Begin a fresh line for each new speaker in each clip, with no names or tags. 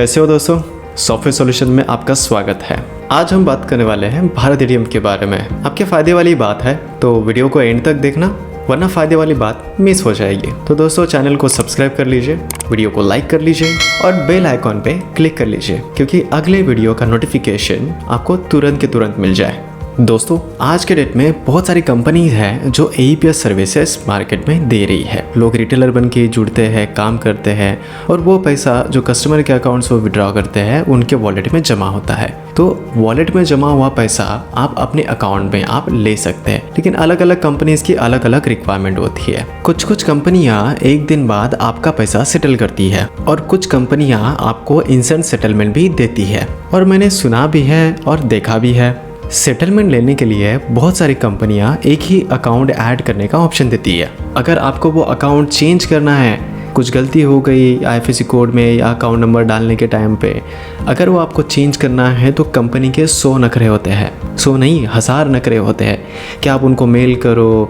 कैसे हो दोस्तों, सॉफ्टवेयर सॉल्यूशन में आपका स्वागत है। आज हम बात करने वाले हैं भारत एटीएम के बारे में। आपके फ़ायदे वाली बात है तो वीडियो को एंड तक देखना, वरना फ़ायदे वाली बात मिस हो जाएगी। तो दोस्तों चैनल को सब्सक्राइब कर लीजिए, वीडियो को लाइक कर लीजिए और बेल आइकॉन पे क्लिक कर लीजिए, क्योंकि अगले वीडियो का नोटिफिकेशन आपको तुरंत के तुरंत मिल जाए। दोस्तों आज के डेट में बहुत सारी कंपनी है जो AePS सर्विसेज मार्केट में दे रही है। लोग रिटेलर बन के जुड़ते हैं, काम करते हैं और वो पैसा जो कस्टमर के अकाउंट से विड्रॉ करते हैं उनके वॉलेट में जमा होता है। तो वॉलेट में जमा हुआ पैसा आप अपने अकाउंट में आप ले सकते हैं, लेकिन अलग अलग कंपनीज की अलग अलग रिक्वायरमेंट होती है। कुछ कंपनियां एक दिन बाद आपका पैसा सेटल करती है और कुछ कंपनियां आपको इंस्टेंट सेटलमेंट भी देती है। और मैंने सुना भी है और देखा भी है, सेटलमेंट लेने के लिए बहुत सारी कंपनियां एक ही अकाउंट ऐड करने का ऑप्शन देती है। अगर आपको वो अकाउंट चेंज करना है, कुछ गलती हो गई IFSC कोड में या अकाउंट नंबर डालने के टाइम पे, अगर वो आपको चेंज करना है तो कंपनी के 100 नखरे होते हैं, 100 नहीं 1000 नखरे होते हैं कि आप उनको मेल करो,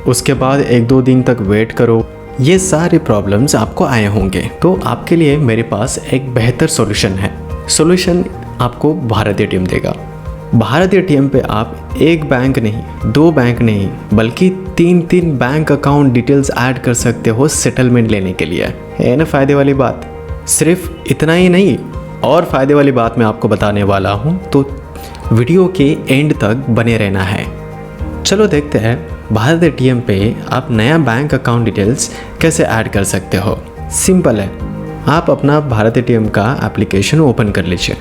उसके बाद 1-2 दिन तक वेट करो। ये सारे प्रॉब्लम्स आपको आए होंगे। तो आपके लिए मेरे पास एक बेहतर सॉल्यूशन है। सॉल्यूशन आपको भारत एटीएम देगा। भारत एटीएम पे आप एक बैंक नहीं, 2 बैंक नहीं, बल्कि 3 बैंक अकाउंट डिटेल्स ऐड कर सकते हो सेटलमेंट लेने के लिए। है ना फ़ायदे वाली बात। सिर्फ इतना ही नहीं, और फ़ायदे वाली बात मैं आपको बताने वाला हूँ, तो वीडियो के एंड तक बने रहना है। चलो देखते हैं भारत एटीएम पे आप नया बैंक अकाउंट डिटेल्स कैसे ऐड कर सकते हो। सिंपल है, आप अपना भारत एटीएम का एप्लीकेशन ओपन कर लीजिए।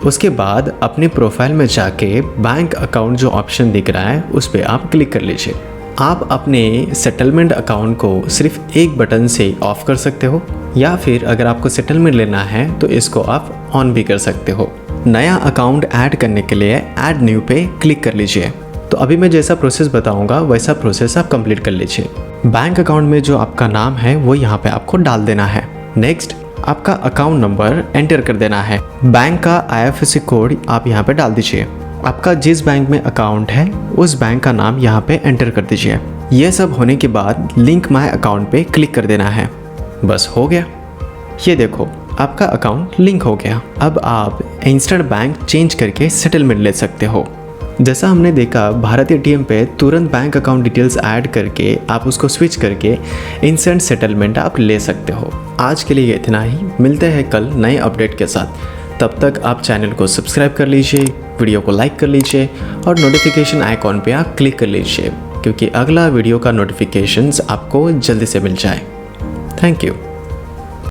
उसके बाद अपने प्रोफाइल में जाके बैंक अकाउंट जो ऑप्शन दिख रहा है उस पर आप क्लिक कर लीजिए। आप अपने सेटलमेंट अकाउंट को सिर्फ एक बटन से ऑफ कर सकते हो, या फिर अगर आपको सेटलमेंट लेना है तो इसको आप ऑन भी कर सकते हो। नया अकाउंट ऐड करने के लिए ऐड न्यू पे क्लिक कर लीजिए। तो अभी मैं जैसा प्रोसेस बताऊंगा वैसा प्रोसेस आप कंप्लीट कर लीजिए। बैंक अकाउंट में जो आपका नाम है वो यहाँ पे आपको डाल देना है। नेक्स्ट आपका अकाउंट नंबर एंटर कर देना है। बैंक का IFSC कोड आप यहाँ पे डाल दीजिए। आपका जिस बैंक में अकाउंट है उस बैंक का नाम यहाँ पे एंटर कर दीजिए। ये सब होने के बाद लिंक माय अकाउंट पे क्लिक कर देना है। बस हो गया। ये देखो आपका अकाउंट लिंक हो गया। अब आप इंस्टेंट बैंक चेंज करके सेटलमेंट ले सकते हो। जैसा हमने देखा भारत एटीएम पे तुरंत बैंक अकाउंट डिटेल्स ऐड करके आप उसको स्विच करके इंस्टेंट सेटलमेंट आप ले सकते हो। आज के लिए इतना ही, मिलते हैं कल नए अपडेट के साथ। तब तक आप चैनल को सब्सक्राइब कर लीजिए, वीडियो को लाइक कर लीजिए और नोटिफिकेशन आइकॉन पे आप क्लिक कर लीजिए, क्योंकि अगला वीडियो का नोटिफिकेशंस आपको जल्दी से मिल जाए। Thank you.